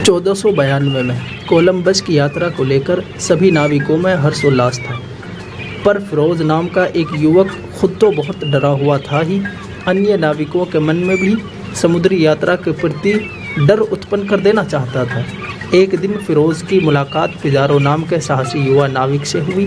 1492 में कोलंबस की यात्रा को लेकर सभी नाविकों में हर्षोल्लास था, पर फिरोज नाम का एक युवक खुद तो बहुत डरा हुआ था ही, अन्य नाविकों के मन में भी समुद्री यात्रा के प्रति डर उत्पन्न कर देना चाहता था। एक दिन फिरोज की मुलाकात पिजारो नाम के साहसी युवा नाविक से हुई।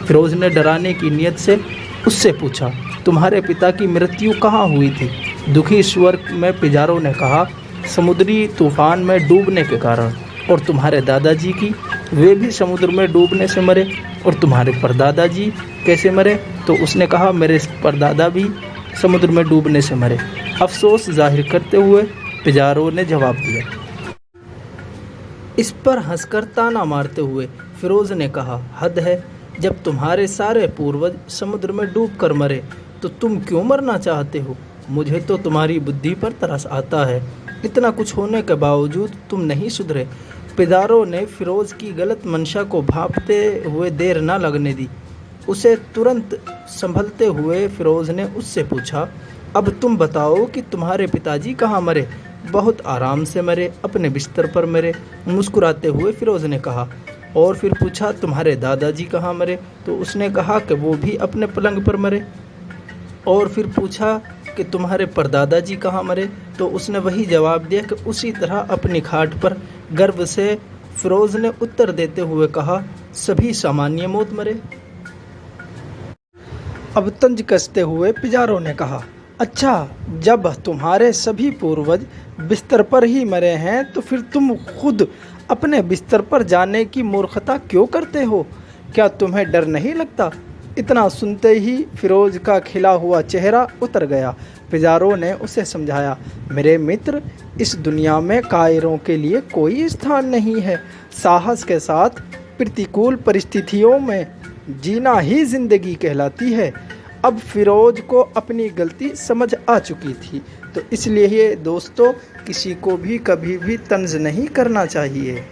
फिरोज ने डराने की नीयत से उससे पूछा, तुम्हारे पिता की मृत्यु कहाँ हुई थी? दुखी स्वर में पिजारो ने कहा, समुद्री तूफान में डूबने के कारण। और तुम्हारे दादाजी की? वे भी समुद्र में डूबने से मरे। और तुम्हारे परदादाजी कैसे मरे? तो उसने कहा, मेरे परदादा भी समुद्र में डूबने से मरे। अफसोस जाहिर करते हुए पिजारो ने जवाब दिया। इस पर हंसकर ताना मारते हुए फिरोज ने कहा, हद है, जब तुम्हारे सारे पूर्वज समुद्र में डूब कर मरे तो तुम क्यों मरना चाहते हो? मुझे तो तुम्हारी बुद्धि पर तरस आता है, इतना कुछ होने के बावजूद तुम नहीं सुधरे। पिजारो ने फिरोज की गलत मंशा को भांपते हुए देर न लगने दी। उसे तुरंत संभलते हुए फिरोज ने उससे पूछा, अब तुम बताओ कि तुम्हारे पिताजी कहाँ मरे? बहुत आराम से मरे, अपने बिस्तर पर मरे। मुस्कुराते हुए फिरोज ने कहा। और फिर पूछा, तुम्हारे दादाजी कहाँ मरे? तो उसने कहा कि वो भी अपने पलंग पर मरे। और फिर पूछा कि तुम्हारे परदादाजी कहाँ मरे? तो उसने वही जवाब दिया कि उसी तरह अपनी खाट पर। गर्व से फिरोज ने उत्तर देते हुए कहा, सभी सामान्य मौत मरे। अब तंज कसते हुए पिजारो ने कहा, अच्छा, जब तुम्हारे सभी पूर्वज बिस्तर पर ही मरे हैं तो फिर तुम खुद अपने बिस्तर पर जाने की मूर्खता क्यों करते हो? क्या तुम्हें डर नहीं लगता? इतना सुनते ही फिरोज का खिला हुआ चेहरा उतर गया। पिजारो ने उसे समझाया, मेरे मित्र, इस दुनिया में कायरों के लिए कोई स्थान नहीं है। साहस के साथ प्रतिकूल परिस्थितियों में जीना ही जिंदगी कहलाती है। अब फिरोज को अपनी गलती समझ आ चुकी थी, तो इसलिए दोस्तों, किसी को भी कभी भी तंज नहीं करना चाहिए।